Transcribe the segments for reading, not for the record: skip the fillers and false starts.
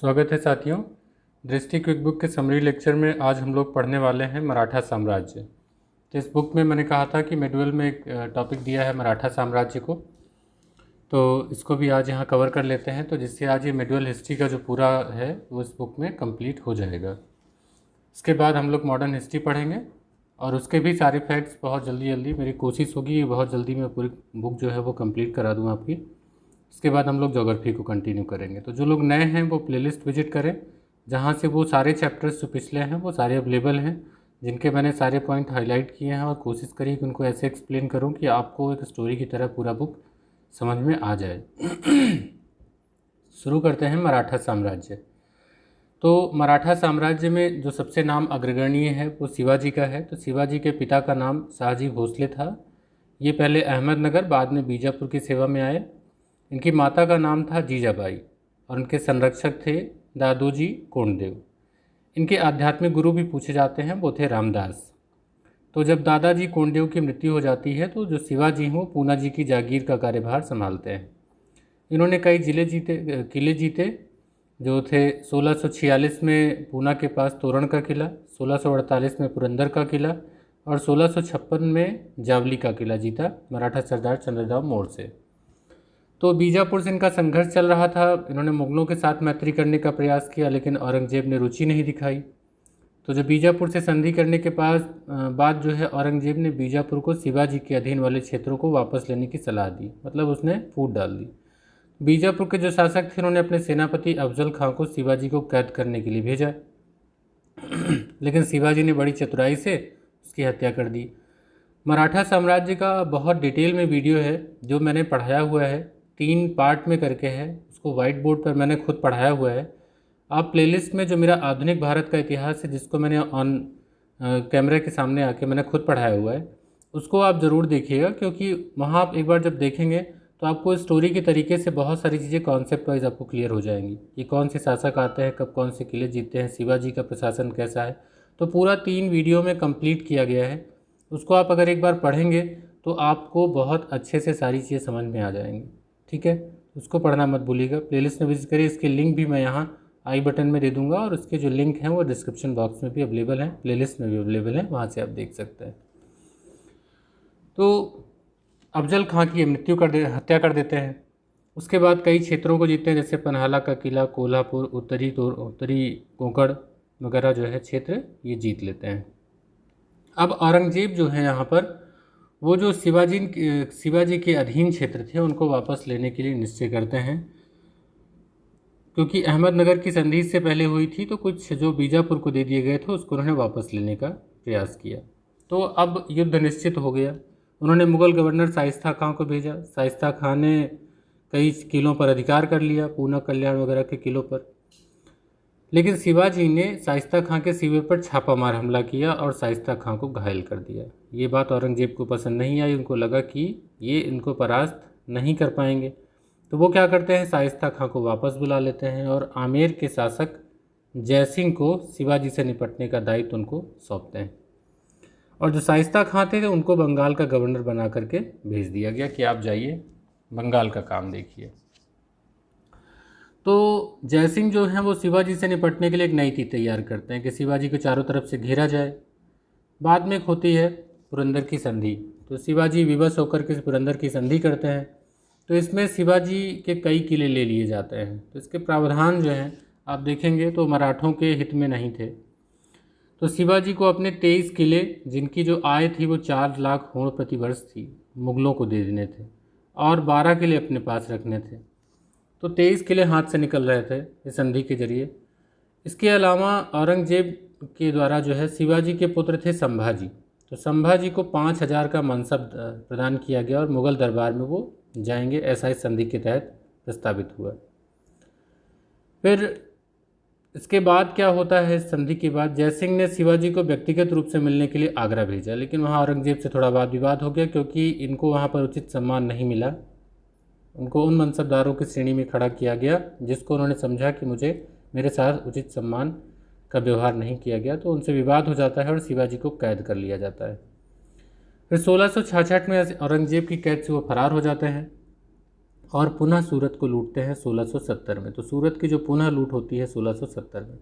स्वागत है साथियों। दृष्टि क्विक बुक के समरी लेक्चर में आज हम लोग पढ़ने वाले हैं मराठा साम्राज्य। तो इस बुक में मैंने कहा था कि मेडुअल में एक टॉपिक दिया है मराठा साम्राज्य को, तो इसको भी आज यहाँ कवर कर लेते हैं, तो जिससे आज ये मेडुअल हिस्ट्री का जो पूरा है वो इस बुक में कंप्लीट हो जाएगा। इसके बाद हम लोग मॉडर्न हिस्ट्री पढ़ेंगे और उसके भी सारे फैक्ट्स बहुत जल्दी मेरी कोशिश होगी बहुत जल्दी मैं पूरी बुक जो है वो कंप्लीट करा दूँ आपकी। इसके बाद हम लोग ज्योग्राफी को कंटिन्यू करेंगे। तो जो लोग नए हैं वो प्लेलिस्ट विजिट करें, जहाँ से वो सारे चैप्टर्स जो पिछले हैं वो सारे अवेलेबल हैं, जिनके मैंने सारे पॉइंट हाईलाइट किए हैं और कोशिश करी कि उनको ऐसे एक्सप्लेन करूँ कि आपको एक स्टोरी की तरह पूरा बुक समझ में आ जाए। शुरू करते हैं मराठा साम्राज्य। तो मराठा साम्राज्य में जो सबसे नाम अग्रगण्य है वो शिवाजी का है। तो शिवाजी के पिता का नाम शाहजी भोसले था। ये पहले अहमदनगर बाद में बीजापुर की सेवा में आए। इनकी माता का नाम था जीजाबाई और उनके संरक्षक थे दादोजी कोंडदेव। इनके आध्यात्मिक गुरु भी पूछे जाते हैं, वो थे रामदास। तो जब दादाजी कोंडदेव की मृत्यु हो जाती है तो जो शिवाजी हों पूना जी की जागीर का कार्यभार संभालते हैं। इन्होंने कई किले जीते जो थे 1646 में पूना के पास तोरण का किला, 1648 में पुरंदर का किला और 1656 में जावली का किला जीता मराठा सरदार चंद्रदाव मौर्य से। तो बीजापुर से इनका संघर्ष चल रहा था। इन्होंने मुगलों के साथ मैत्री करने का प्रयास किया, लेकिन औरंगजेब ने रुचि नहीं दिखाई। तो जो बीजापुर से संधि करने के बाद जो है औरंगजेब ने बीजापुर को शिवाजी के अधीन वाले क्षेत्रों को वापस लेने की सलाह दी, मतलब उसने फूट डाल दी। बीजापुर के जो शासक थे उन्होंने अपने सेनापति अफजल खां को शिवाजी को कैद करने के लिए भेजा, लेकिन शिवाजी ने बड़ी चतुराई से उसकी हत्या कर दी। मराठा साम्राज्य का बहुत डिटेल में वीडियो है जो मैंने पढ़ाया हुआ है, 3 पार्ट में करके है। उसको वाइट बोर्ड पर मैंने खुद पढ़ाया हुआ है। आप प्लेलिस्ट में जो मेरा आधुनिक भारत का इतिहास है, जिसको मैंने ऑन कैमरे के सामने आके मैंने खुद पढ़ाया हुआ है, उसको आप ज़रूर देखिएगा, क्योंकि वहाँ आप एक बार जब देखेंगे तो आपको स्टोरी के तरीके से बहुत सारी चीज़ें कॉन्सेप्ट वाइज आपको क्लियर हो जाएंगी कि कौन से शासक आते हैं, कब कौन से किले जीतते हैं, शिवाजी का प्रशासन कैसा है। तो पूरा 3 वीडियो में कंप्लीट किया गया है। उसको आप अगर एक बार पढ़ेंगे तो आपको बहुत अच्छे से सारी चीज़ें समझ में आ जाएंगी। ठीक है, उसको पढ़ना मत भूलिएगा। प्लेलिस्ट में विजिट करिए। इसके लिंक भी मैं यहाँ आई बटन में दे दूँगा और उसके जो लिंक हैं वो डिस्क्रिप्शन बॉक्स में भी अवेलेबल हैं, प्लेलिस्ट में भी अवेलेबल हैं, वहाँ से आप देख सकते हैं। तो अफजल खां की हत्या कर देते हैं। उसके बाद कई क्षेत्रों को जीतते हैं, जैसे पन्हाला का किला, कोल्हापुर, उत्तरी कोंकण वगैरह जो है क्षेत्र ये जीत लेते हैं। अब औरंगजेब जो है यहाँ पर वो जो शिवाजी के अधीन क्षेत्र थे उनको वापस लेने के लिए निश्चय करते हैं, क्योंकि अहमदनगर की संधि इससे पहले हुई थी, तो कुछ जो बीजापुर को दे दिए गए थे उसको उन्होंने वापस लेने का प्रयास किया। तो अब युद्ध निश्चित हो गया। उन्होंने मुगल गवर्नर शाइस्ता खां को भेजा। शाइस्ता खां ने कई किलों पर अधिकार कर लिया, पूना, कल्याण वगैरह के किलों पर, लेकिन शिवाजी ने शाइस्ता खां के शिविर पर छापामार हमला किया और शाइस्ता खां को घायल कर दिया। ये बात औरंगजेब को पसंद नहीं आई। उनको लगा कि ये इनको परास्त नहीं कर पाएंगे, तो वो क्या करते हैं, शाइस्ता खां को वापस बुला लेते हैं और आमेर के शासक जयसिंह को शिवाजी से निपटने का दायित्व उनको सौंपते हैं। और जो शाइस्ता खां थे उनको बंगाल का गवर्नर बना करके भेज दिया गया कि आप जाइए बंगाल का काम देखिए। तो जयसिंह जो है वो शिवाजी से निपटने के लिए एक नीति तैयार करते हैं कि शिवाजी को चारों तरफ से घेरा जाए। बाद में होती है पुरंदर की संधि। तो शिवाजी विवश होकर के पुरंदर की संधि करते हैं। तो इसमें शिवाजी के कई किले ले लिए जाते हैं। तो इसके प्रावधान जो हैं आप देखेंगे तो मराठों के हित में नहीं थे। तो शिवाजी को अपने 23 किले, जिनकी जो आय थी वो 4 लाख होड़ प्रति वर्ष थी, मुगलों को दे देने थे और 12 किले अपने पास रखने थे। तो 23 किले हाथ से निकल रहे थे इस संधि के जरिए। इसके अलावा औरंगजेब के द्वारा जो है शिवाजी के पुत्र थे संभाजी। तो संभाजी को 5000 का मनसब प्रदान किया गया और मुग़ल दरबार में वो जाएंगे, ऐसा इस संधि के तहत प्रस्तावित हुआ। फिर इसके बाद क्या होता है, इस संधि के बाद जयसिंह ने शिवाजी को व्यक्तिगत रूप से मिलने के लिए आगरा भेजा, लेकिन वहाँ औरंगजेब से थोड़ा वाद विवाद हो गया, क्योंकि इनको वहाँ पर उचित सम्मान नहीं मिला। उनको उन मनसबदारों की श्रेणी में खड़ा किया गया जिसको उन्होंने समझा कि मेरे साथ उचित सम्मान का व्यवहार नहीं किया गया। तो उनसे विवाद हो जाता है और शिवाजी को कैद कर लिया जाता है। फिर 1666 में औरंगजेब की कैद से वो फरार हो जाते हैं और पुनः सूरत को लूटते हैं 1670 में। तो सूरत की जो पुनः लूट होती है 1670 में।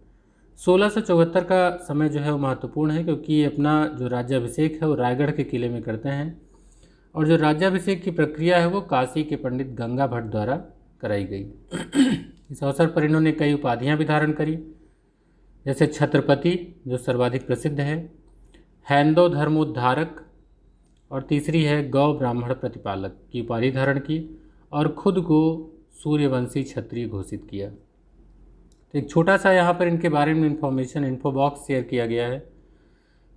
1674 का समय जो है वो महत्वपूर्ण है, क्योंकि अपना जो राज्याभिषेक है वो रायगढ़ के किले में करते हैं, और जो राज्याभिषेक की प्रक्रिया है वो काशी के पंडित गंगा भट्ट द्वारा कराई गई। इस अवसर पर इन्होंने कई उपाधियां भी धारण करी, जैसे छत्रपति जो सर्वाधिक प्रसिद्ध है, हैंदो धर्मोद्धारक, और तीसरी है गौ ब्राह्मण प्रतिपालक की उपाधि धारण की, और खुद को सूर्यवंशी क्षत्रिय घोषित किया। तो एक छोटा सा यहाँ पर इनके बारे में इन्फॉर्मेशन इन्फो बॉक्स शेयर किया गया है।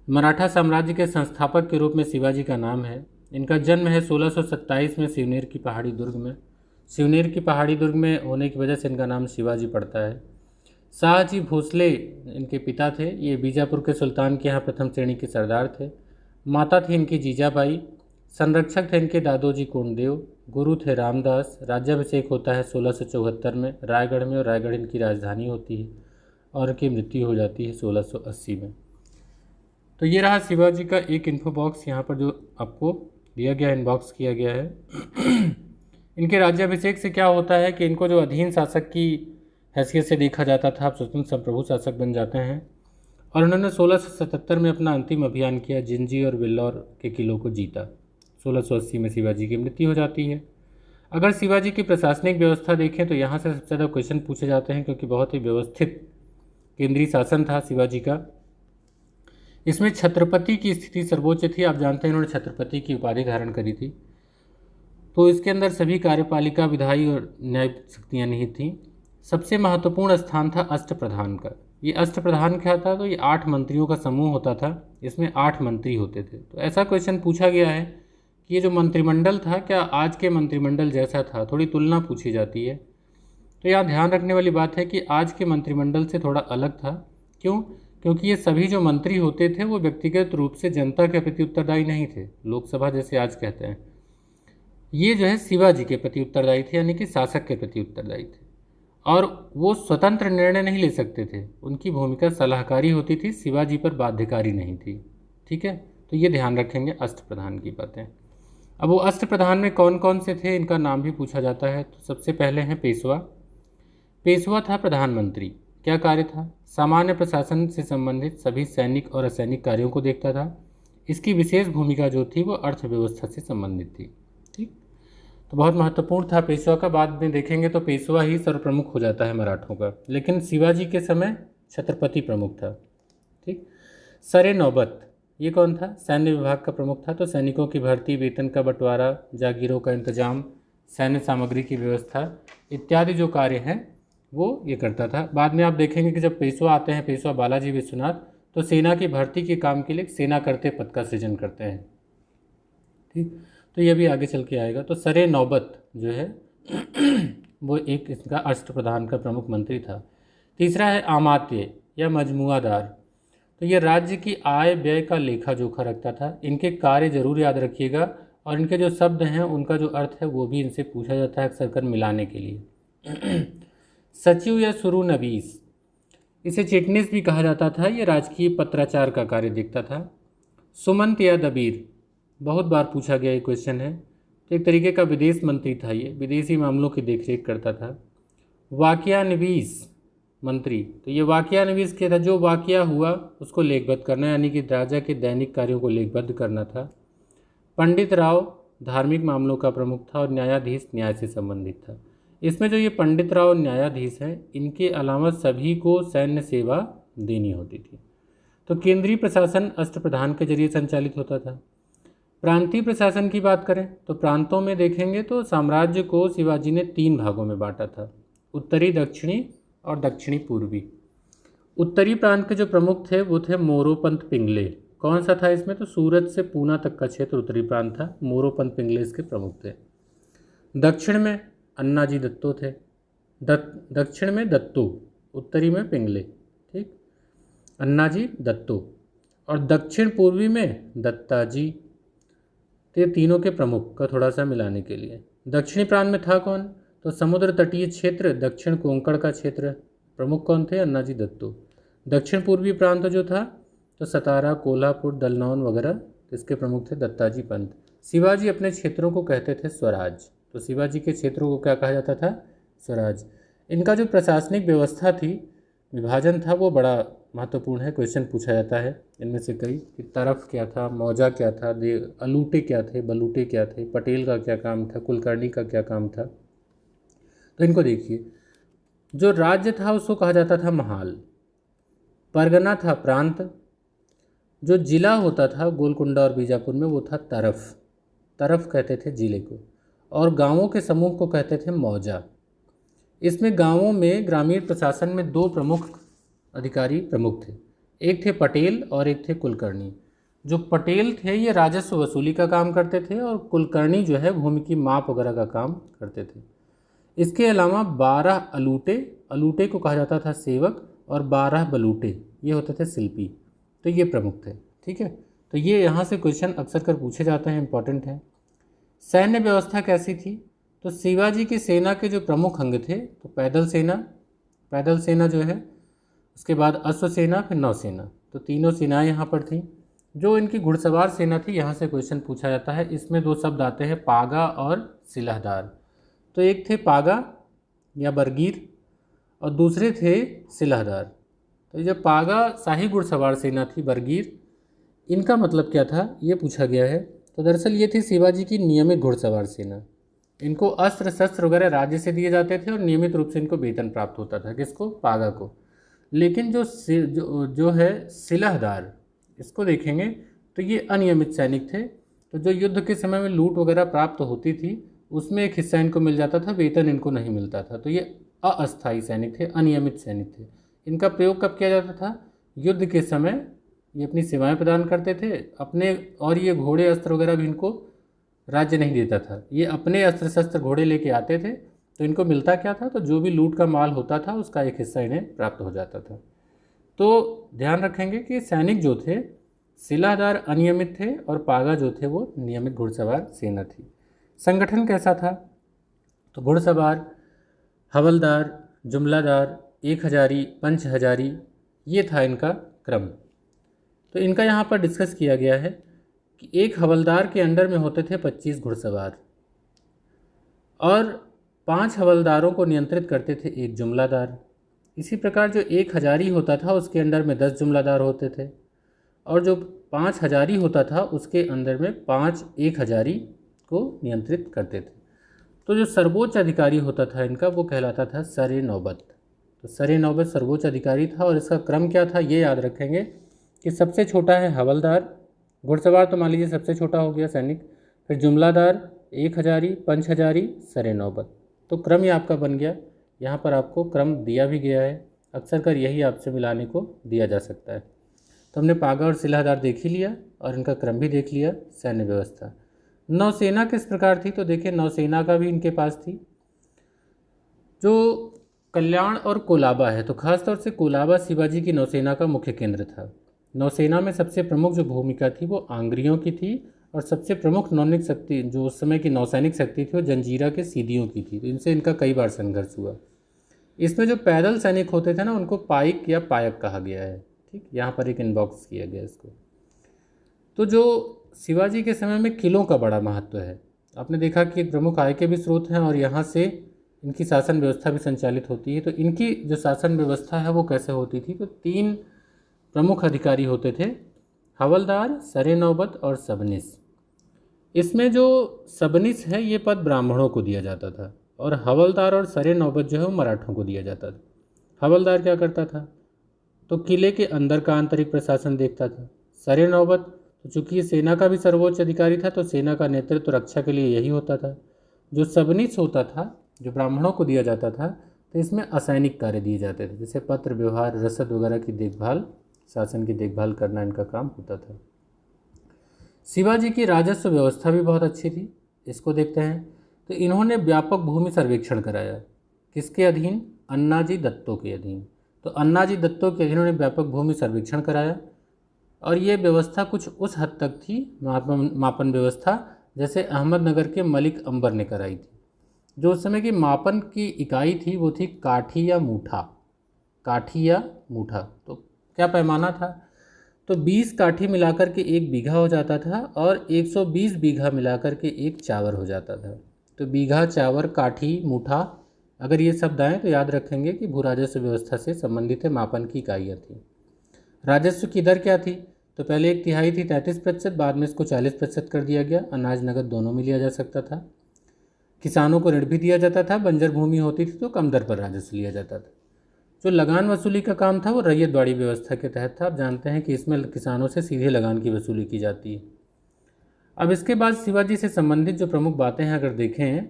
मराठा साम्राज्य के संस्थापक के रूप में शिवाजी का नाम है। इनका जन्म है 1627 में सिवनेर की पहाड़ी दुर्ग में। सिवनेर की पहाड़ी दुर्ग में होने की वजह से इनका नाम शिवाजी पड़ता है। शाहजी भोसले इनके पिता थे। ये बीजापुर के सुल्तान के यहाँ प्रथम श्रेणी के सरदार थे। माता थी इनकी जीजाबाई। संरक्षक थे इनके दादोजी कोंडदेव। गुरु थे रामदास। राज्याभिषेक होता है 1674 में रायगढ़ में, और रायगढ़ इनकी राजधानी होती है, और इनकी मृत्यु हो जाती है 1680 में। तो ये रहा शिवाजी का एक इन्फो बॉक्स यहाँ पर जो आपको दिया गया, इनबॉक्स किया गया है। इनके राज्याभिषेक से क्या होता है कि इनको जो अधीन शासक की हैसियत से देखा जाता था, अब स्वतंत्र संप्रभु शासक बन जाते हैं, और उन्होंने 1677 में अपना अंतिम अभियान किया, जिंजी और वेल्लौर के किलों को जीता। 1680 में शिवाजी की मृत्यु हो जाती है। अगर शिवाजी की प्रशासनिक व्यवस्था देखें तो यहाँ से सबसे ज़्यादा क्वेश्चन पूछे जाते हैं, क्योंकि बहुत ही व्यवस्थित केंद्रीय शासन था शिवाजी का। इसमें छत्रपति की स्थिति सर्वोच्च थी। आप जानते हैं इन्होंने छत्रपति की उपाधि धारण करी थी। तो इसके अंदर सभी कार्यपालिका, विधायी और न्यायिक शक्तियाँ निहित थीं। सबसे महत्वपूर्ण स्थान था अष्टप्रधान का। ये अष्टप्रधान क्या था? तो ये 8 मंत्रियों का समूह होता था। इसमें 8 मंत्री होते थे। तो ऐसा क्वेश्चन पूछा गया है कि ये जो मंत्रिमंडल था, क्या आज के मंत्रिमंडल जैसा था? थोड़ी तुलना पूछी जाती है। तो यहाँ ध्यान रखने वाली बात है कि आज के मंत्रिमंडल से थोड़ा अलग था। क्यों? क्योंकि ये सभी जो मंत्री होते थे वो व्यक्तिगत रूप से जनता के प्रति उत्तरदायी नहीं थे, लोकसभा जैसे आज कहते हैं। ये जो है शिवाजी के प्रति उत्तरदायी थे, यानी कि शासक के प्रति उत्तरदायी थे, और वो स्वतंत्र निर्णय नहीं ले सकते थे। उनकी भूमिका सलाहकारी होती थी, शिवाजी पर बाध्यकारी नहीं थी। ठीक है, तो ये ध्यान रखेंगे अष्टप्रधान की बातें। अब वो अष्टप्रधान में कौन कौन से थे, इनका नाम भी पूछा जाता है। तो सबसे पहले हैं पेशवा। पेशवा था प्रधानमंत्री। क्या कार्य था? सामान्य प्रशासन से संबंधित सभी सैनिक और असैनिक कार्यों को देखता था। इसकी विशेष भूमिका जो थी वो अर्थव्यवस्था से संबंधित थी। ठीक, तो बहुत महत्वपूर्ण था पेशवा का। बाद में देखेंगे तो पेशवा ही सर्वप्रमुख हो जाता है मराठों का, लेकिन शिवाजी के समय छत्रपति प्रमुख था। ठीक, सरे नौबत ये कौन था? सैन्य विभाग का प्रमुख था। तो सैनिकों की भर्ती, वेतन का बंटवारा, जागीरों का इंतजाम, सैन्य सामग्री की व्यवस्था इत्यादि जो कार्य हैं वो ये करता था। बाद में आप देखेंगे कि जब पेशवा आते हैं, पेशवा बालाजी विश्वनाथ, तो सेना की भर्ती के काम के लिए सेना करते पद का सृजन करते हैं। ठीक, तो ये भी आगे चल के आएगा। तो सरे नौबत जो है वो एक इसका अष्टप्रधान का प्रमुख मंत्री था। तीसरा है आमात्य या मजमुआदार। तो ये राज्य की आय व्यय का लेखा जोखा रखता था। इनके कार्य जरूर याद रखिएगा, और इनके जो शब्द हैं उनका जो अर्थ है वो भी इनसे पूछा जाता है अक्सर कर मिलाने के लिए। सचिव या सुरुनवीस, इसे चिटनीस भी कहा जाता था। ये राजकीय पत्राचार का कार्य देखता था। सुमंत या दबीर, बहुत बार पूछा गया ये क्वेश्चन है। तो एक तरीके का विदेश मंत्री था, ये विदेशी मामलों की देखरेख करता था। वाक्यानिवीस मंत्री, तो ये वाक्यानिवीस क्या था? जो वाक्या हुआ उसको लेखबद्ध करना, यानी कि राजा के दैनिक कार्यों को लेखबद्ध करना था। पंडित राव धार्मिक मामलों का प्रमुख था, और न्यायाधीश न्याय से संबंधित था। इसमें जो ये पंडित राव न्यायाधीश हैं, इनके अलावा सभी को सैन्य सेवा देनी होती थी। तो केंद्रीय प्रशासन अष्टप्रधान के जरिए संचालित होता था। प्रांतीय प्रशासन की बात करें तो प्रांतों में देखेंगे तो साम्राज्य को शिवाजी ने 3 भागों में बांटा था, उत्तरी, दक्षिणी और दक्षिणी पूर्वी। उत्तरी प्रांत के जो प्रमुख थे वो थे मोरोपंत पिंगले। कौन सा था इसमें? तो सूरत से पूना तक का क्षेत्र उत्तरी प्रांत था। मोरोपंत पिंगले इसके प्रमुख थे। दक्षिण में अन्नाजी दत्तो थे। दक्षिण में दत्तो, उत्तरी में पिंगले। ठीक, अन्नाजी दत्तो। और दक्षिण पूर्वी में दत्ताजी। तो ये तीनों के प्रमुख का थोड़ा सा मिलाने के लिए। दक्षिणी प्रांत में था कौन? तो समुद्र तटीय क्षेत्र, दक्षिण कोंकण का क्षेत्र। प्रमुख कौन थे? अन्नाजी दत्तो। दक्षिण पूर्वी प्रांत जो था तो सतारा, कोल्हापुर, दलनौन वगैरह, इसके प्रमुख थे दत्ताजी पंत। शिवाजी अपने क्षेत्रों को कहते थे स्वराज। तो शिवाजी के क्षेत्रों को क्या कहा जाता था? स्वराज। इनका जो प्रशासनिक व्यवस्था थी, विभाजन था, वो बड़ा महत्वपूर्ण है, क्वेश्चन पूछा जाता है इनमें से कई कि तरफ क्या था, मौजा क्या था, अलूटे क्या थे, बलूटे क्या थे, पटेल का क्या काम था, कुलकर्णी का क्या काम था। तो इनको देखिए, जो राज्य था उसको कहा जाता था महाल, परगना था प्रांत, जो जिला होता था गोलकुंडा और बीजापुर में वो था तरफ, तरफ कहते थे जिले को, और गांवों के समूह को कहते थे मौजा। इसमें गांवों में ग्रामीण प्रशासन में दो प्रमुख अधिकारी प्रमुख थे, एक थे पटेल और एक थे कुलकर्णी। जो पटेल थे ये राजस्व वसूली का काम करते थे और कुलकर्णी जो है भूमि की माप वगैरह का काम करते थे। इसके अलावा 12 अलूटे, अलूटे को कहा जाता था सेवक, और 12 बलूटे ये होते थे शिल्पी। तो ये प्रमुख थे, ठीक है। तो ये यहाँ से क्वेश्चन अक्सर कर पूछे जाते हैं, इंपॉर्टेंट है। सैन्य व्यवस्था कैसी थी? तो शिवाजी की सेना के जो प्रमुख अंग थे, तो पैदल सेना, पैदल सेना जो है, उसके बाद अश्व सेना, फिर नौसेना, तो तीनों सेनाएं यहाँ पर थीं। जो इनकी घुड़सवार सेना थी, यहाँ से क्वेश्चन पूछा जाता है। इसमें दो शब्द आते हैं, पागा और सिलहदार। तो एक थे पागा या बरगीर और दूसरे थे सिलहदार। तो ये जो पागा शाही घुड़सवार सेना थी, बरगीर, इनका मतलब क्या था ये पूछा गया है। तो दरअसल ये थी शिवाजी की नियमित घुड़सवार सेना। इनको अस्त्र शस्त्र वगैरह राज्य से दिए जाते थे और नियमित रूप से इनको वेतन प्राप्त होता था, किसको? पागा को। लेकिन जो है सिलहदार, इसको देखेंगे तो ये अनियमित सैनिक थे। तो जो युद्ध के समय में लूट वगैरह प्राप्त होती थी उसमें एक हिस्सा इनको मिल जाता था, वेतन इनको नहीं मिलता था। तो ये अस्थायी सैनिक थे, अनियमित सैनिक थे। इनका प्रयोग कब किया जाता था? युद्ध के समय ये अपनी सेवाएं प्रदान करते थे अपने, और ये घोड़े अस्त्र वगैरह भी इनको राज्य नहीं देता था, ये अपने अस्त्र शस्त्र घोड़े लेके आते थे। तो इनको मिलता क्या था? तो जो भी लूट का माल होता था उसका एक हिस्सा इन्हें प्राप्त हो जाता था। तो ध्यान रखेंगे कि सैनिक जो थे सिलादार अनियमित थे और पागा जो थे वो नियमित घुड़सवार सेना थी। संगठन कैसा था? तो घुड़सवार, हवलदार, जुमलादार, एक हजारी, पंच हजारी, ये था इनका क्रम। तो इनका यहाँ पर डिस्कस किया गया है कि एक हवलदार के अंडर में होते थे 25 घुड़सवार और 5 हवलदारों को नियंत्रित करते थे एक जुमलादार। इसी प्रकार जो एक हजारी होता था उसके अंडर में 10 जुमलादार होते थे, और जो 5 हजारी होता था उसके अंदर में 5 एक हजारी को नियंत्रित करते थे। तो जो सर्वोच्च अधिकारी होता था इनका वो कहलाता था सरे नौबत। तो सरे नौबत सर्वोच्च अधिकारी था, और इसका क्रम क्या था ये याद रखेंगे कि सबसे छोटा है हवलदार, घुड़सवार तो मान लीजिए सबसे छोटा हो गया सैनिक, फिर जुमलादार, एक हजारी, पंच हजारी, सरे नौबत। तो क्रम ही आपका बन गया। यहाँ पर आपको क्रम दिया भी गया है, अक्सर कर यही आपसे मिलाने को दिया जा सकता है। तो हमने पागा और सिलहदार देख ही लिया और इनका क्रम भी देख लिया। सैन्य व्यवस्था। नौसेना किस प्रकार थी? तो देखिए नौसेना का भी इनके पास थी। जो कल्याण और कोलाबा है, तो खासतौर से कोलाबा शिवाजी की नौसेना का मुख्य केंद्र था। नौसेना में सबसे प्रमुख जो भूमिका थी वो आंग्रियों की थी, और सबसे प्रमुख नौनिक शक्ति जो उस समय की नौसैनिक शक्ति थी वो जंजीरा के सीधियों की थी। तो इनसे इनका कई बार संघर्ष हुआ। इसमें जो पैदल सैनिक होते थे ना उनको पाइक या पायक कहा गया है, ठीक, यहाँ पर एक इनबॉक्स किया गया इसको। तो जो शिवाजी के समय में किलों का बड़ा महत्व है, आपने देखा कि एक प्रमुख आय के भी स्रोत हैं और यहाँ से इनकी शासन व्यवस्था भी संचालित होती है। तो इनकी जो शासन व्यवस्था है वो कैसे होती थी? तो 3 प्रमुख अधिकारी होते थे, हवलदार, सरे नौबत और सबनिस। इसमें जो सबनिस है ये पद ब्राह्मणों को दिया जाता था, और हवलदार और सरे नौबत जो है वो मराठों को दिया जाता था। हवलदार क्या करता था? तो किले के अंदर का आंतरिक प्रशासन देखता था। सरे नौबत तो चूंकि ये सेना का भी सर्वोच्च अधिकारी था तो सेना का नेतृत्व तो रक्षा के लिए यही होता था। जो सबनिस होता था, जो ब्राह्मणों को दिया जाता था, तो इसमें असैनिक कार्य दिए जाते थे, जैसे पत्र व्यवहार, रसद वगैरह की देखभाल, शासन की देखभाल करना इनका काम होता था। शिवाजी की राजस्व व्यवस्था भी बहुत अच्छी थी, इसको देखते हैं। तो इन्होंने व्यापक भूमि सर्वेक्षण कराया, किसके अधीन? अन्नाजी दत्तों के अधीन। तो अन्नाजी दत्तों के अधीन उन्होंने व्यापक भूमि सर्वेक्षण कराया, और ये व्यवस्था कुछ उस हद तक थी, मापन व्यवस्था, जैसे अहमदनगर के मलिक अंबर ने कराई थी। जो उस समय की मापन की इकाई थी वो थी काठी या मूठा, काठी या मूठा। तो क्या पैमाना था? तो 20 काठी मिलाकर के 1 बीघा हो जाता था, और 120 बीघा मिलाकर के 1 चावर हो जाता था। तो बीघा, चावर, काठी, मुठा, अगर ये शब्द आएँ तो याद रखेंगे कि भू राजस्व व्यवस्था से संबंधित है, मापन की इकाइयाँ थी। राजस्व की दर क्या थी? तो पहले 1/3 थी 33%, बाद में इसको 40% कर दिया गया। अनाज नगद दोनों में लिया जा सकता था। किसानों को ऋण भी दिया जाता था। बंजर भूमि होती थी तो कम दर पर राजस्व लिया जाता था। जो लगान वसूली का काम था वो रैयतवाड़ी व्यवस्था के तहत था। आप जानते हैं कि इसमें किसानों से सीधे लगान की वसूली की जाती है। अब इसके बाद शिवाजी से संबंधित जो प्रमुख बातें हैं अगर देखें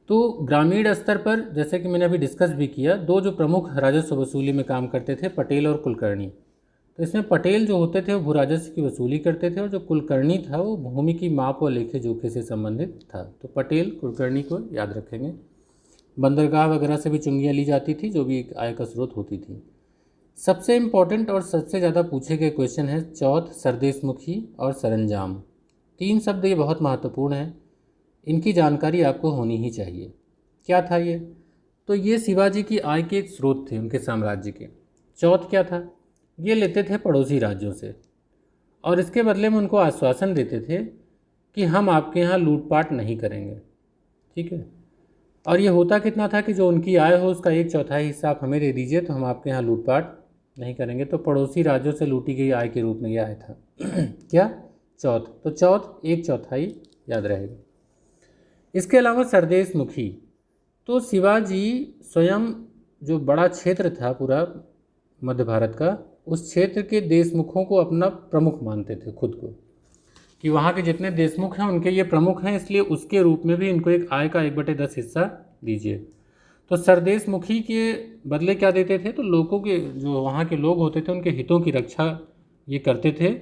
तो ग्रामीण स्तर पर, जैसे कि मैंने अभी डिस्कस भी किया, दो जो प्रमुख राजस्व वसूली में काम करते थे, पटेल और कुलकर्णी। तो इसमें पटेल जो होते थे वो भू राजस्व की वसूली करते थे और जो कुलकर्णी था वो भूमि की माप व लेखे जोखे से संबंधित था। तो पटेल कुलकर्णी को याद रखेंगे। बंदरगाह वगैरह से भी चुंगियाँ ली जाती थी, जो भी एक आय का स्रोत होती थी। सबसे इम्पोर्टेंट और सबसे ज़्यादा पूछे गए क्वेश्चन है चौथ, सरदेशमुखी और सरंजाम। 3 शब्द ये बहुत महत्वपूर्ण हैं, इनकी जानकारी आपको होनी ही चाहिए। क्या था ये? तो ये शिवाजी की आय के एक स्रोत थे उनके साम्राज्य के। चौथ क्या था? ये लेते थे पड़ोसी राज्यों से और इसके बदले में उनको आश्वासन देते थे कि हम आपके यहाँ लूटपाट नहीं करेंगे। ठीक है। और ये होता कितना था कि जो उनकी आय हो उसका 1/4 हिस्सा आप हमें दे दीजिए तो हम आपके यहाँ लूटपाट नहीं करेंगे। तो पड़ोसी राज्यों से लूटी गई आय के रूप में यह आय था क्या? चौथ। तो चौथ 1/4 याद रहेगा। इसके अलावा सरदेशमुखी, तो शिवाजी स्वयं जो बड़ा क्षेत्र था पूरा मध्य भारत का, उस क्षेत्र के देशमुखों को अपना प्रमुख मानते थे खुद को, कि वहाँ के जितने देशमुख हैं उनके ये प्रमुख हैं, इसलिए उसके रूप में भी इनको एक आय का 1/10 हिस्सा दीजिए। तो सरदेशमुखी के बदले क्या देते थे? तो लोगों के, जो वहाँ के लोग होते थे उनके हितों की रक्षा ये करते थे,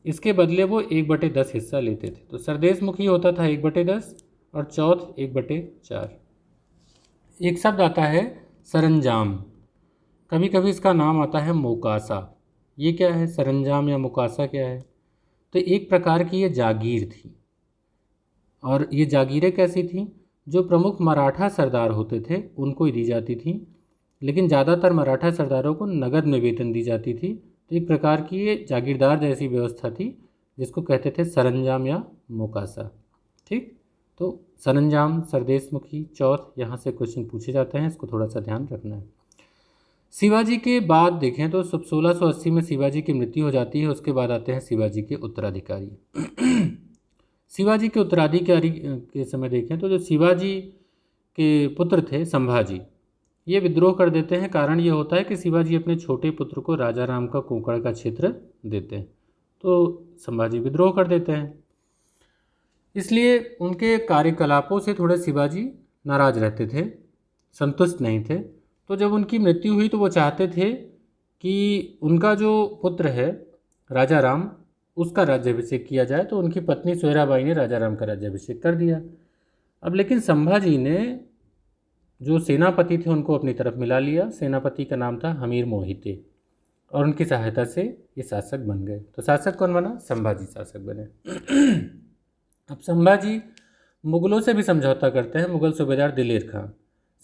इसके बदले वो 1/10 हिस्सा लेते थे। तो सरदेशमुखी होता था 1/10 और चौथ 1/4। एक शब्द आता है सरंजाम, कभी कभी इसका नाम आता है मोकासा। ये क्या है? सरंजाम या मोकासा क्या है? तो एक प्रकार की ये जागीर थी। और ये जागीरें कैसी थीं? जो प्रमुख मराठा सरदार होते थे उनको ही दी जाती थी, लेकिन ज़्यादातर मराठा सरदारों को नगद में वेतन दी जाती थी। तो एक प्रकार की ये जागीरदार जैसी व्यवस्था थी जिसको कहते थे सरंजाम या मोकासा। ठीक। तो सरंजाम, सरदेशमुखी, चौथ, यहाँ से क्वेश्चन पूछे जाते हैं, इसको थोड़ा सा ध्यान रखना है। शिवाजी के बाद देखें तो 1680 में शिवाजी की मृत्यु हो जाती है। उसके बाद आते हैं शिवाजी के उत्तराधिकारी। शिवाजी के उत्तराधिकारी के समय देखें तो जो शिवाजी के पुत्र थे संभाजी, ये विद्रोह कर देते हैं। कारण ये होता है कि शिवाजी अपने छोटे पुत्र को राजा राम का कोंकण का क्षेत्र देते हैं, तो संभाजी विद्रोह कर देते हैं। इसलिए उनके कार्यकलापों से थोड़े शिवाजी नाराज रहते थे, संतुष्ट नहीं थे। तो जब उनकी मृत्यु हुई तो वो चाहते थे कि उनका जो पुत्र है राजा राम, उसका राज्याभिषेक किया जाए। तो उनकी पत्नी सोयराबाई ने राजा राम का राज्याभिषेक कर दिया। अब लेकिन संभाजी ने जो सेनापति थे उनको अपनी तरफ मिला लिया। सेनापति का नाम था हमीर मोहिते और उनकी सहायता से ये शासक बन गए। तो शासक कौन बना? संभाजी शासक बने। अब संभाजी मुगलों से भी समझौता करते हैं। मुगल सूबेदार दिलेर खां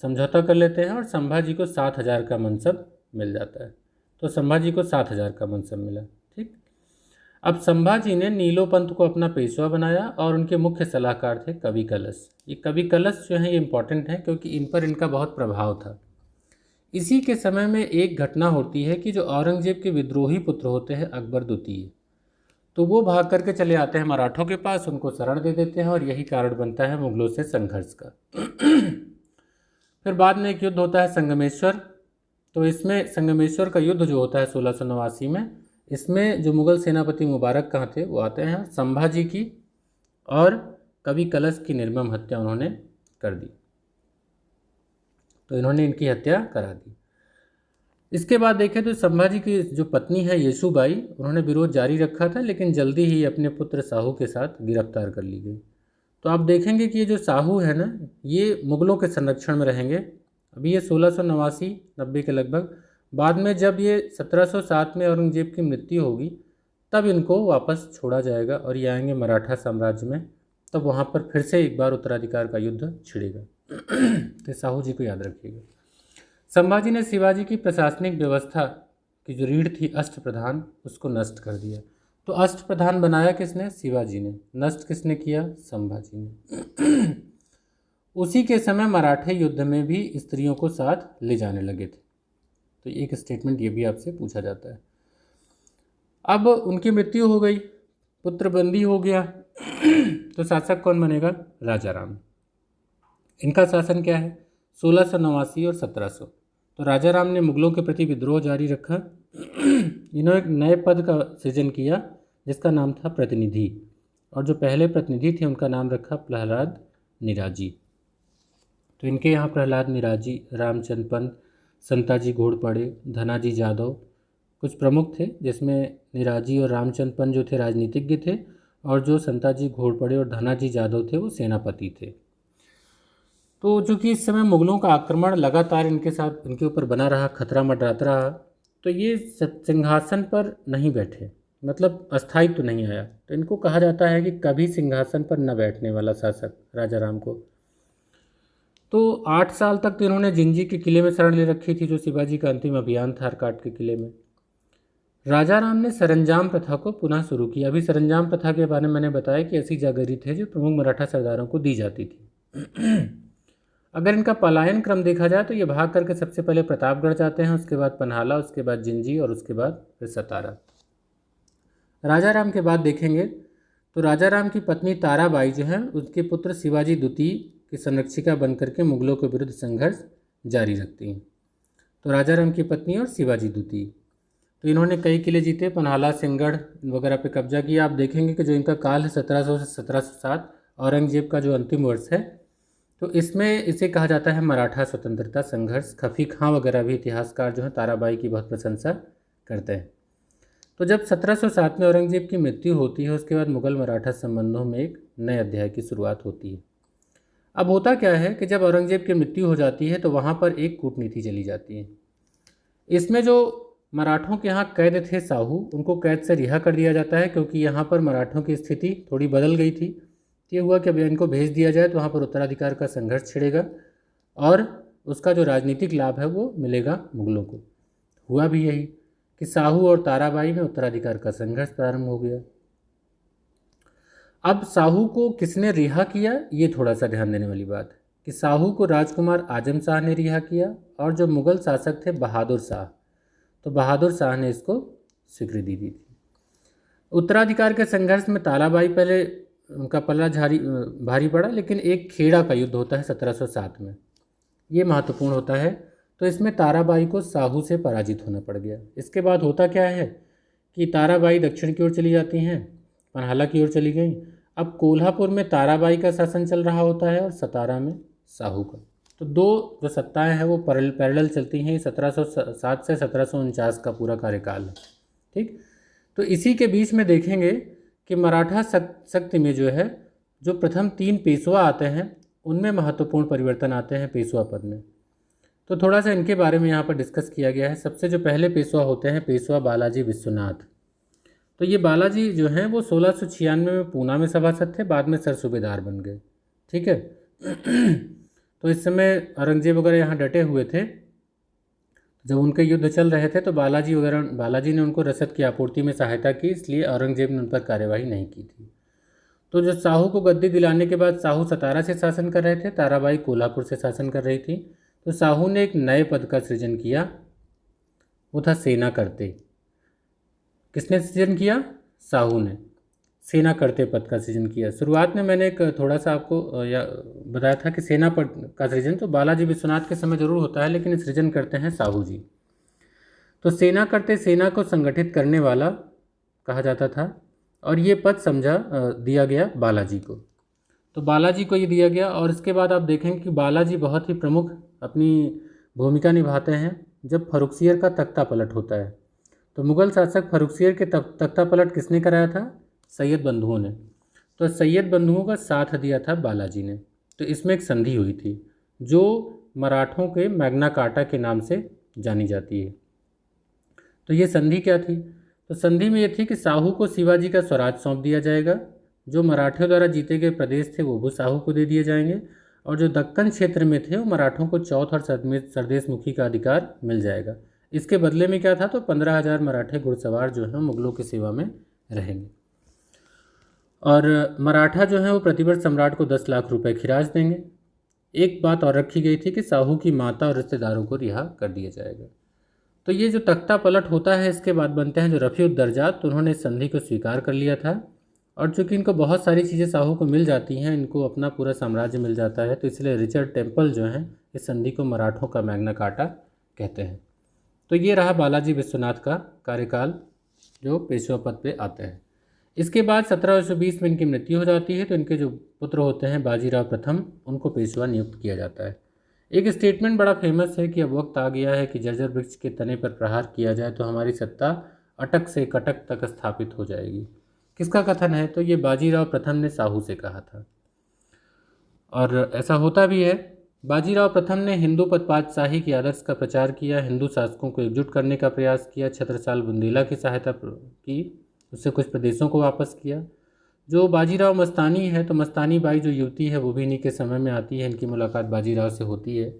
समझौता कर लेते हैं और संभाजी को 7,000 का मनसब मिल जाता है। तो संभाजी को 7,000 का मनसब मिला। ठीक। अब संभाजी ने नीलोपंत को अपना पेशवा बनाया और उनके मुख्य सलाहकार थे कवि कलश। ये कवि कलश जो हैं ये इंपॉर्टेंट हैं क्योंकि इन पर इनका बहुत प्रभाव था। इसी के समय में एक घटना होती है कि जो औरंगजेब के विद्रोही पुत्र होते हैं अकबर द्वितीय, तो वो भाग करके चले आते हैं मराठों के पास, उनको शरण दे देते हैं और यही कारण बनता है मुगलों से संघर्ष का। फिर बाद में एक युद्ध होता है संगमेश्वर। तो इसमें संगमेश्वर का युद्ध जो होता है 1689 में, इसमें जो मुगल सेनापति मुबारक खां थे वो आते हैं। संभाजी की और कवि कलश की निर्मम हत्या उन्होंने कर दी। तो इन्होंने इनकी हत्या करा दी। इसके बाद देखें तो संभाजी की जो पत्नी है येसुबाई, उन्होंने विरोध जारी रखा था लेकिन जल्दी ही अपने पुत्र साहू के साथ गिरफ्तार कर ली गई। तो आप देखेंगे कि ये जो साहू है ना, ये मुगलों के संरक्षण में रहेंगे। अभी ये 1689-90 के लगभग। बाद में जब ये 1707 में औरंगजेब की मृत्यु होगी तब इनको वापस छोड़ा जाएगा और ये आएंगे मराठा साम्राज्य में। तब वहाँ पर फिर से एक बार उत्तराधिकार का युद्ध छिड़ेगा। तो साहू जी को याद रखिएगा। संभाजी ने शिवाजी की प्रशासनिक व्यवस्था की जो रीढ़ थी अष्टप्रधान, उसको नष्ट कर दिया। तो अष्टप्रधान बनाया किसने? शिवाजी ने। नष्ट किसने किया? संभाजी ने। उसी के समय मराठे युद्ध में भी स्त्रियों को साथ ले जाने लगे थे। तो एक स्टेटमेंट ये भी आपसे पूछा जाता है। अब उनकी मृत्यु हो गई, पुत्र बंदी हो गया, तो शासक कौन बनेगा? राजा राम। इनका शासन क्या है? 1689 और 1700। तो राजा राम ने मुगलों के प्रति विद्रोह जारी रखा। इन्होंने एक नए पद का सृजन किया जिसका नाम था प्रतिनिधि, और जो पहले प्रतिनिधि थे उनका नाम रखा प्रहलाद निराजी। तो इनके यहाँ प्रहलाद निराजी, रामचंद्र पंत, संताजी घोड़पड़े, धनाजी जादव कुछ प्रमुख थे, जिसमें निराजी और रामचंद्र पंत जो थे राजनीतिज्ञ थे, और जो संताजी घोड़पड़े और धनाजी जादव थे वो सेनापति थे। तो चूँकि इस समय मुगलों का आक्रमण लगातार इनके ऊपर बना रहा, खतरा मंडराता रहा, तो ये सिंहासन पर नहीं बैठे, मतलब अस्थायित्व तो नहीं आया। तो इनको कहा जाता है कि कभी सिंहासन पर न बैठने वाला शासक राजा राम को। तो 8 साल तक तो इन्होंने जिंजी के किले में शरण ले रखी थी, जो शिवाजी का अंतिम अभियान था आरकाट के किले में। राजा राम ने सरंजाम प्रथा को पुनः शुरू किया। अभी सरंजाम प्रथा के बारे में मैंने बताया कि ऐसी जागीरें थे जो प्रमुख मराठा सरदारों को दी जाती थी। अगर इनका पलायन क्रम देखा जाए तो ये भाग करके सबसे पहले प्रतापगढ़ जाते हैं, उसके बाद पन्हाला, उसके बाद जिंजी और उसके बाद फिर सतारा। राजा राम के बाद देखेंगे तो राजा राम की पत्नी ताराबाई जो है उसके पुत्र शिवाजी द्वितीय की संरक्षिका बनकर के मुगलों के विरुद्ध संघर्ष जारी रखती हैं। तो राजा राम की पत्नी और शिवाजी द्वितीय, तो इन्होंने कई किले जीते, पन्हाला, सिंहगढ़ वगैरह पे कब्जा किया। आप देखेंगे कि जो इनका काल है 1700 से 1707, औरंगजेब का जो अंतिम वर्ष है, तो इसमें इसे कहा जाता है मराठा स्वतंत्रता संघर्ष। खफी खां वगैरह भी इतिहासकार जो हैं ताराबाई की बहुत प्रशंसा करते हैं। तो जब 1707 में औरंगजेब की मृत्यु होती है, उसके बाद मुगल मराठा संबंधों में एक नए अध्याय की शुरुआत होती है। अब होता क्या है कि जब औरंगजेब की मृत्यु हो जाती है तो वहाँ पर एक कूटनीति चली जाती है। इसमें जो मराठों के यहाँ कैद थे साहू, उनको कैद से रिहा कर दिया जाता है, क्योंकि यहाँ पर मराठों की स्थिति थोड़ी बदल गई थी। ये हुआ कि अब इनको भेज दिया जाए तो वहाँ पर उत्तराधिकार का संघर्ष छिड़ेगा और उसका जो राजनीतिक लाभ है वो मिलेगा मुगलों को। हुआ भी यही कि साहू और ताराबाई में उत्तराधिकार का संघर्ष प्रारंभ हो गया। अब साहू को किसने रिहा किया, ये थोड़ा सा ध्यान देने वाली बात है कि साहू को राजकुमार आजम शाह ने रिहा किया, और जो मुगल शासक थे बहादुर शाह, तो बहादुर शाह ने इसको स्वीकृति दी थी। उत्तराधिकार के संघर्ष में ताराबाई पहले उनका पल्ला भारी पड़ा, लेकिन एक खेड़ा का युद्ध होता है 1707 में, ये महत्वपूर्ण होता है। तो इसमें ताराबाई को साहू से पराजित होना पड़ गया। इसके बाद होता क्या है कि ताराबाई दक्षिण की ओर चली जाती हैं, पन्हाला की ओर चली गई। अब कोल्हापुर में ताराबाई का शासन चल रहा होता है और सतारा में साहू का। तो दो जो सत्ताएं हैं वो पैरेलल चलती हैं। 1707 से 1749 का पूरा कार्यकाल है, ठीक। तो इसी के बीच में देखेंगे कि मराठा शक्ति में जो है, जो प्रथम 3 पेशवा आते हैं उनमें महत्वपूर्ण परिवर्तन आते हैं पेशवा पद में। तो थोड़ा सा इनके बारे में यहाँ पर डिस्कस किया गया है। सबसे जो पहले पेशवा होते हैं पेशवा बालाजी विश्वनाथ। तो ये बालाजी जो हैं वो 1696 में पूना में सभासद थे, बाद में सरसूबेदार बन गए, ठीक है। तो इस समय औरंगजेब वगैरह यहाँ डटे हुए थे। जब उनके युद्ध चल रहे थे तो बालाजी ने उनको रसद की आपूर्ति में सहायता की, इसलिए औरंगजेब ने उन पर कार्यवाही नहीं की थी। तो जो साहू को गद्दी दिलाने के बाद साहू सतारा से शासन कर रहे थे, ताराबाई कोल्हापुर से शासन कर रही थी। तो साहू ने एक नए पद का सृजन किया, वो था सेना करते। किसने सृजन किया? साहू ने सेना करते पद का सृजन किया। शुरुआत में मैंने एक थोड़ा सा आपको बताया था कि सेना पद का सृजन तो बालाजी विश्वनाथ के समय जरूर होता है, लेकिन सृजन करते हैं साहू जी। तो सेना करते सेना को संगठित करने वाला कहा जाता था, और ये पद दिया गया बालाजी को। तो बालाजी को ये दिया गया, और इसके बाद आप देखेंगे कि बालाजी बहुत ही प्रमुख अपनी भूमिका निभाते हैं जब फर्रुखसियर का तख्ता पलट होता है। तो मुगल शासक फर्रुखसियर के तख्ता पलट किसने कराया था? सैयद बंधुओं ने। तो सैयद बंधुओं का साथ दिया था बालाजी ने। तो इसमें एक संधि हुई थी जो मराठों के मैग्ना कार्टा के नाम से जानी जाती है। तो ये संधि क्या थी? तो संधि में ये थी कि साहू को शिवाजी का स्वराज सौंप दिया जाएगा, जो मराठियों द्वारा जीते गए प्रदेश थे वो भी साहू को दे दिए जाएंगे, और जो दक्कन क्षेत्र में थे वो मराठों को चौथ और सरदेशमुखी का अधिकार मिल जाएगा। इसके बदले में क्या था? तो 15,000 मराठे घुड़सवार जो हैं मुगलों की सेवा में रहेंगे। और मराठा जो है वो प्रतिवर्ष सम्राट को 10 लाख रुपए खिराज देंगे। एक बात और रखी गई थी कि साहू की माता और रिश्तेदारों को रिहा कर दिया जाएगा। तो ये जो तख्ता पलट होता है, इसके बाद बनते हैं जो रफ़ी-उद-दर्जात, तो उन्होंने इस संधि को स्वीकार कर लिया था। और चूंकि इनको बहुत सारी चीज़ें साहू को मिल जाती हैं, इनको अपना पूरा साम्राज्य मिल जाता है, तो इसलिए रिचर्ड टेम्पल जो हैं इस संधि को मराठों का मैग्ना कार्टा कहते हैं। तो ये रहा बालाजी विश्वनाथ का कार्यकाल जो पेशवा पद पे आते हैं। इसके बाद 1720 में इनकी मृत्यु हो जाती है, तो इनके जो पुत्र होते हैं बाजीराव प्रथम, उनको पेशवा नियुक्त किया जाता है। एक स्टेटमेंट बड़ा फेमस है कि अब वक्त आ गया है कि जर्जर वृक्ष के तने पर प्रहार किया जाए तो हमारी सत्ता अटक से कटक तक स्थापित हो जाएगी। किसका कथन है? तो ये बाजीराव प्रथम ने साहू से कहा था, और ऐसा होता भी है। बाजीराव प्रथम ने हिंदू पदपातशाही के आदर्श का प्रचार किया, हिंदू शासकों को एकजुट करने का प्रयास किया, छत्रसाल बुंदेला की सहायता की, उससे कुछ प्रदेशों को वापस किया। जो बाजीराव मस्तानी है, तो मस्तानी बाई जो युवती है वो भी इन्हीं के समय में आती है, इनकी मुलाकात बाजीराव से होती है।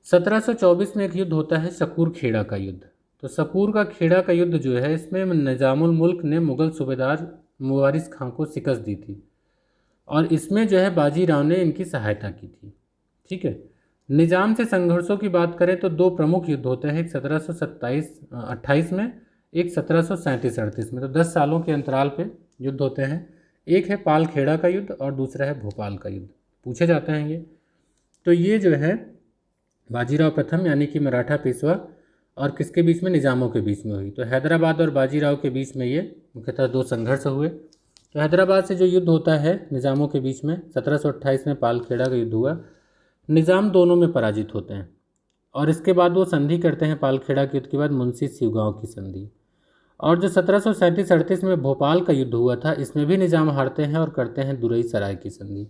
1724 में एक युद्ध होता है शकूर खेड़ा का युद्ध। तो शकूर का खेड़ा का युद्ध जो है, इसमें निज़ामुल मुल्क ने मुग़ल सूबेदार मुवारिस खां को शिकस्त दी थी, और इसमें जो है बाजीराव ने इनकी सहायता की थी। ठीक है। निज़ाम से संघर्षों की बात करें तो दो प्रमुख युद्ध होते हैं, एक 1728 में, एक 1737-38 में। तो 10 सालों के अंतराल पे युद्ध होते हैं। एक है पाल खेड़ा का युद्ध और दूसरा है भोपाल का युद्ध, पूछे जाते हैं ये। तो ये जो है बाजीराव प्रथम यानी कि मराठा पेशवा और किसके बीच में? निज़ामों के बीच में हुई। तो हैदराबाद और बाजीराव के बीच में ये मुख्यतः दो संघर्ष हुए। तो हैदराबाद से जो युद्ध होता है निज़ामों के बीच में, 1728 में पाल खेड़ा का युद्ध हुआ। निज़ाम दोनों में पराजित होते हैं, और इसके बाद वो संधि करते हैं पाल खेड़ा के युद्ध के बाद मुंशी शिवगांव की संधि। और जो 1737-38 में भोपाल का युद्ध हुआ था, इसमें भी निज़ाम हारते हैं और करते हैं दुरई सराय की संधि।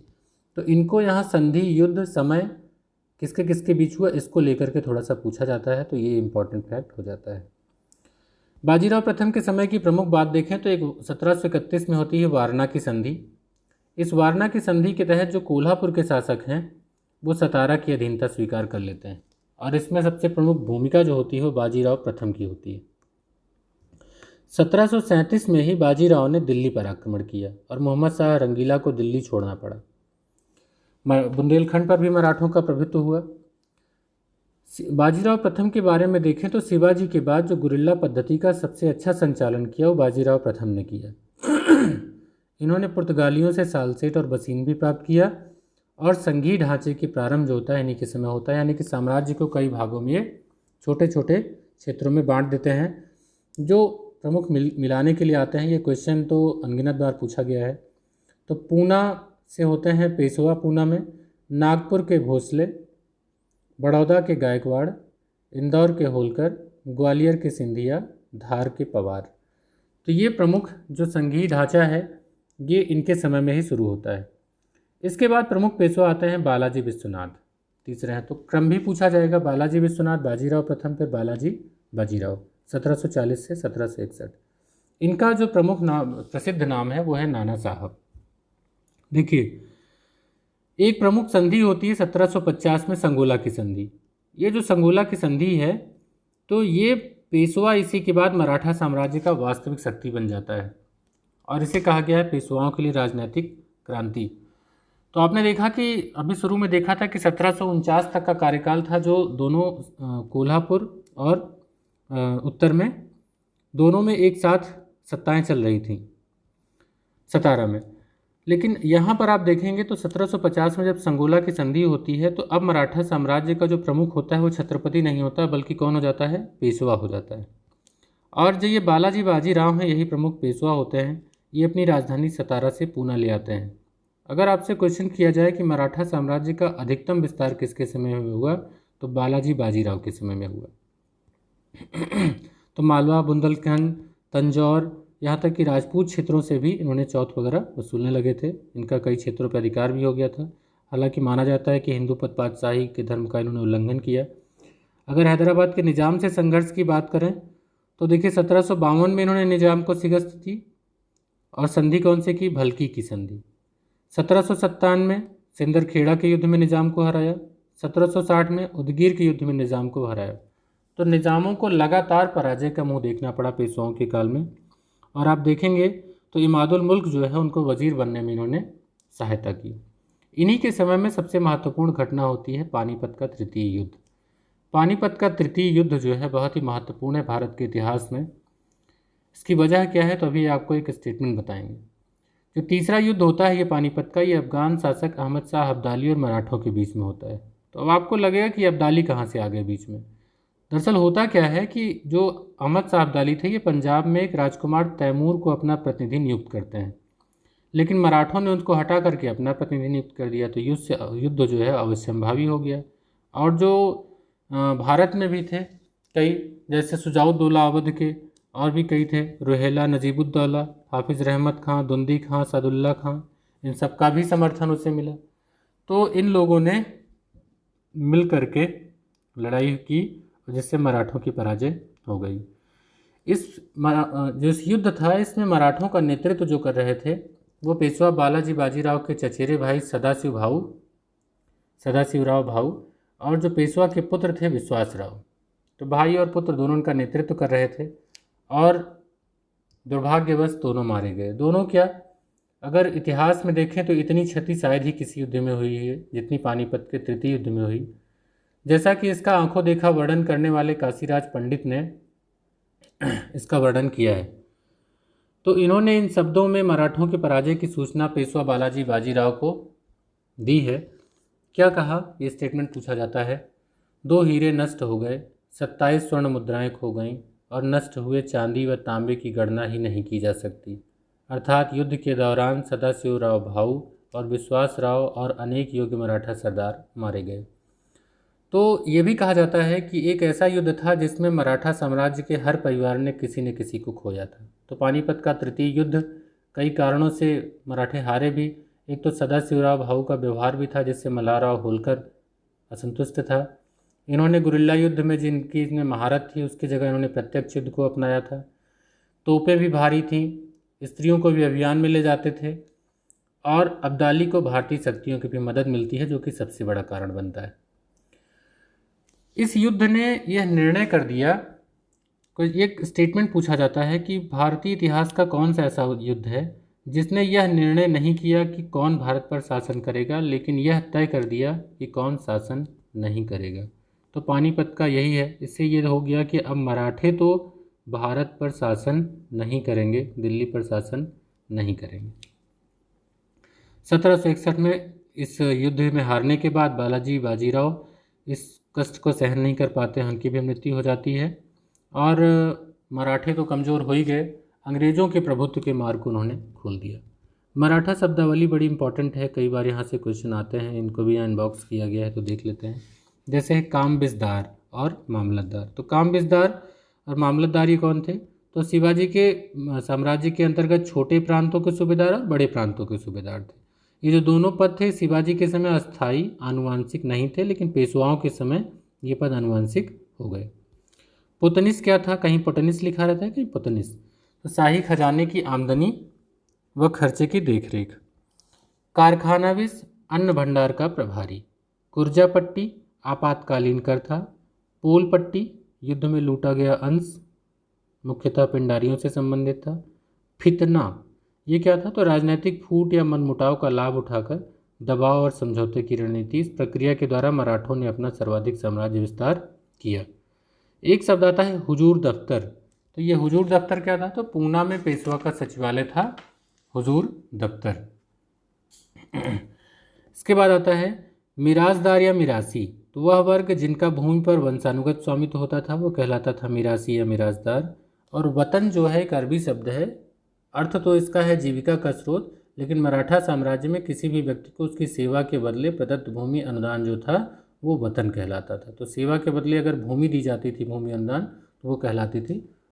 तो इनको यहाँ संधि, युद्ध, समय किसके किसके बीच हुआ, इसको लेकर के थोड़ा सा पूछा जाता है, तो ये इंपॉर्टेंट फैक्ट हो जाता है। बाजीराव प्रथम के समय की प्रमुख बात देखें तो एक 1731 में होती है वारणा की संधि। इस वारणा की संधि के तहत जो कोल्हापुर के शासक हैं वो सतारा की अधीनता स्वीकार कर लेते हैं, और इसमें सबसे प्रमुख भूमिका जो होती है वो बाजीराव प्रथम की होती है। 1737 में ही बाजीराव ने दिल्ली पर आक्रमण किया और मोहम्मद शाह रंगीला को दिल्ली छोड़ना पड़ा। बुंदेलखंड पर भी मराठों का प्रभुत्व हुआ। बाजीराव प्रथम के बारे में देखें तो शिवाजी के बाद जो गुरिल्ला पद्धति का सबसे अच्छा संचालन किया वो बाजीराव प्रथम ने किया। इन्होंने पुर्तगालियों से सालसेट और बसीन भी प्राप्त किया, और संघीय ढांचे की प्रारंभ जो होता है इन्हीं के समय होता है, यानी कि साम्राज्य को कई भागों में छोटे छोटे क्षेत्रों में बांट देते हैं। जो प्रमुख मिलाने के लिए आते हैं, ये क्वेश्चन तो अनगिनत बार पूछा गया है। तो पूना से होते हैं पेशवा पूना में, नागपुर के भोसले, बड़ौदा के गायकवाड़, इंदौर के होलकर, ग्वालियर के सिंधिया, धार के पवार। तो ये प्रमुख जो संघीय ढांचा है ये इनके समय में ही शुरू होता है। इसके बाद प्रमुख पेशवा आते हैं बालाजी विश्वनाथ, तीसरे हैं। तो क्रम भी पूछा जाएगा, बालाजी विश्वनाथ, बाजीराव प्रथम, फिर बालाजी बाजीराव, 1740 से 1761। इनका जो प्रमुख नाम, प्रसिद्ध नाम है वो है नाना साहब। देखिए, एक प्रमुख संधि होती है 1750 में संगोला की संधि। ये जो संगोला की संधि है तो ये पेशवा इसी के बाद मराठा साम्राज्य का वास्तविक शक्ति बन जाता है, और इसे कहा गया है पेशवाओं के लिए राजनीतिक क्रांति। तो आपने देखा कि अभी शुरू में देखा था कि 1749 तक का कार्यकाल था, जो दोनों कोल्हापुर और उत्तर में दोनों में एक साथ सत्ताएं चल रही थीं सतारा में। लेकिन यहाँ पर आप देखेंगे तो 1750 में जब संगोला की संधि होती है तो अब मराठा साम्राज्य का जो प्रमुख होता है वो छत्रपति नहीं होता, बल्कि कौन हो जाता है? पेशवा हो जाता है। और जो ये बालाजी बाजीराव हैं यही प्रमुख पेशवा होते हैं। ये अपनी राजधानी सतारा से पूना ले आते हैं। अगर आपसे क्वेश्चन किया जाए कि मराठा साम्राज्य का अधिकतम विस्तार किसके समय में हुआ, तो बालाजी बाजीराव के समय में हुआ। तो मालवा, बुंदेलखंड, तंजौर, यहाँ तक कि राजपूत क्षेत्रों से भी इन्होंने चौथ वगैरह वसूलने लगे थे। इनका कई क्षेत्रों पर अधिकार भी हो गया था। हालांकि माना जाता है कि हिंदू पदपातशाही के धर्म का इन्होंने उल्लंघन किया। अगर हैदराबाद के निज़ाम से संघर्ष की बात करें तो देखिए 1752 में इन्होंने निज़ाम को शिकस्त दी, और संधि कौन से की? भलकी की संधि। 1757 में सिंदरखेड़ा के युद्ध में निज़ाम को हराया। 1760 में उदगीर के युद्ध में निज़ाम को हराया। तो निज़ामों को लगातार पराजय का मुंह देखना पड़ा पेशवाओं के काल में। और आप देखेंगे तो इमादुल मुल्क जो है उनको वज़ीर बनने में इन्होंने सहायता की। इन्हीं के समय में सबसे महत्वपूर्ण घटना होती है पानीपत का तृतीय युद्ध। पानीपत का तृतीय युद्ध जो है बहुत ही महत्वपूर्ण है भारत के इतिहास में। इसकी वजह क्या है तो अभी आपको एक स्टेटमेंट बताएंगे। जो तीसरा युद्ध होता है ये पानीपत का, ये अफगान शासक अहमद शाह अब्दाली और मराठों के बीच में होता है। तो अब आपको लगेगा कि अब्दाली कहाँ से आ गए बीच में। दरअसल होता क्या है कि जो अहमद शाह अब्दाली थे ये पंजाब में एक राजकुमार तैमूर को अपना प्रतिनिधि नियुक्त करते हैं, लेकिन मराठों ने उनको हटा करके अपना प्रतिनिधि नियुक्त कर दिया, तो युद्ध जो है अवश्यंभावी हो गया। और जो भारत में भी थे कई, जैसे शुजाउद्दौला अवध के, और भी कई थे, रुहेला, नजीबुद्दौला, हाफिज़ रहमत खां, दुंदी खां, सादुल्ला खां, इन सब का भी समर्थन उसे मिला। तो इन लोगों ने मिल करके लड़ाई की जिससे मराठों की पराजय हो गई। जो इस युद्ध था इसमें मराठों का नेतृत्व जो कर रहे थे वो पेशवा बालाजी बाजीराव के चचेरे भाई सदाशिवराव भाऊ और जो पेशवा के पुत्र थे विश्वासराव। तो भाई और पुत्र दोनों का नेतृत्व कर रहे थे और दुर्भाग्यवश दोनों मारे गए। दोनों क्या, अगर इतिहास में देखें तो इतनी क्षति शायद ही किसी युद्ध में हुई है जितनी पानीपत के तृतीय युद्ध में हुई। जैसा कि इसका आंखों देखा वर्णन करने वाले काशीराज पंडित ने इसका वर्णन किया है, तो इन्होंने इन शब्दों में मराठों के पराजय की सूचना पेशवा बालाजी बाजीराव को दी है। क्या कहा, ये स्टेटमेंट पूछा जाता है, 2 हीरे नष्ट हो गए, 27 स्वर्ण मुद्राएं खो गईं और नष्ट हुए चांदी व तांबे की गणना ही नहीं की जा सकती। अर्थात युद्ध के दौरान सदाशिवराव भाऊ और विश्वासराव और अनेक योग्य मराठा सरदार मारे गए। तो ये भी कहा जाता है कि एक ऐसा युद्ध था जिसमें मराठा साम्राज्य के हर परिवार ने किसी न किसी को खोया था। तो पानीपत का तृतीय युद्ध कई कारणों से मराठे हारे भी। एक तो सदाशिवराव भाऊ का व्यवहार भी था जिससे मल्हारराव होलकर असंतुष्ट था। इन्होंने गुरिल्ला युद्ध में जिनकी इसमें महारत थी उसकी जगह इन्होंने प्रत्यक्ष युद्ध को अपनाया था। तोपें भी भारी थीं, स्त्रियों को भी अभियान में ले जाते थे और अब्दाली को भारतीय शक्तियों की भी मदद मिलती है जो कि सबसे बड़ा कारण बनता है। इस युद्ध ने यह निर्णय कर दिया, कोई एक स्टेटमेंट पूछा जाता है कि भारतीय इतिहास का कौन सा ऐसा युद्ध है जिसने यह निर्णय नहीं किया कि कौन भारत पर शासन करेगा, लेकिन यह तय कर दिया कि कौन शासन नहीं करेगा। तो पानीपत का यही है। इससे ये हो गया कि अब मराठे तो भारत पर शासन नहीं करेंगे, दिल्ली पर शासन नहीं करेंगे। 1761 में इस युद्ध में हारने के बाद बालाजी बाजीराव इस कष्ट को सहन नहीं कर पाते, उनकी भी मृत्यु हो जाती है और मराठे तो कमज़ोर हो ही गए। अंग्रेज़ों के प्रभुत्व के मार्ग को उन्होंने खोल दिया। मराठा शब्दावली बड़ी इंपॉर्टेंट है, कई बार यहाँ से क्वेश्चन आते हैं, इनको भी यहाँ इनबॉक्स किया गया है तो देख लेते हैं। जैसे कामबिजदार और मामलतदार। तो कामबिजदार और मामलतदार ये कौन थे, तो शिवाजी के साम्राज्य के अंतर्गत छोटे प्रांतों के सूबेदार और बड़े प्रांतों के सूबेदार थे। ये जो दोनों पद थे शिवाजी के समय अस्थायी आनुवांशिक नहीं थे, लेकिन पेशवाओं के समय ये पद आनुवांशिक हो गए। पुतनिस क्या था, कहीं पुतनिस लिखा रहता है कहीं पुतनिस। तो शाही खजाने की आमदनी व खर्चे की देखरेख। कारखानाविस अन्न भंडार का प्रभारी। कुर्जा पट्टी आपातकालीन कर था। पोल पट्टी युद्ध में लूटा गया अंश, मुख्यतः पिंडारियों से संबंधित था। फितना ये क्या था, तो राजनीतिक फूट या मनमुटाव का लाभ उठाकर दबाव और समझौते की रणनीति। इस प्रक्रिया के द्वारा मराठों ने अपना सर्वाधिक साम्राज्य विस्तार किया। एक शब्द आता है हुजूर दफ्तर। तो ये हुजूर दफ्तर क्या था, तो पूना में पेशवा का सचिवालय था हुजूर दफ्तर। इसके बाद आता है मिरासदार या मिरासी। तो वह वर्ग जिनका भूमि पर वंशानुगत स्वामित्व होता था वो कहलाता था मिरासी या मिरासदार। और वतन जो है एक अरबी शब्द है, अर्थ तो इसका है जीविका का स्रोत, लेकिन मराठा साम्राज्य में किसी भी व्यक्ति को उसकी सेवा के बदले प्रदत्त भूमि अनुदान जो था वो वतन कहलाता था। तो सेवा के बदले अगर भूमि दी जाती थी, भूमि अनुदान, तो वो कहलाती थी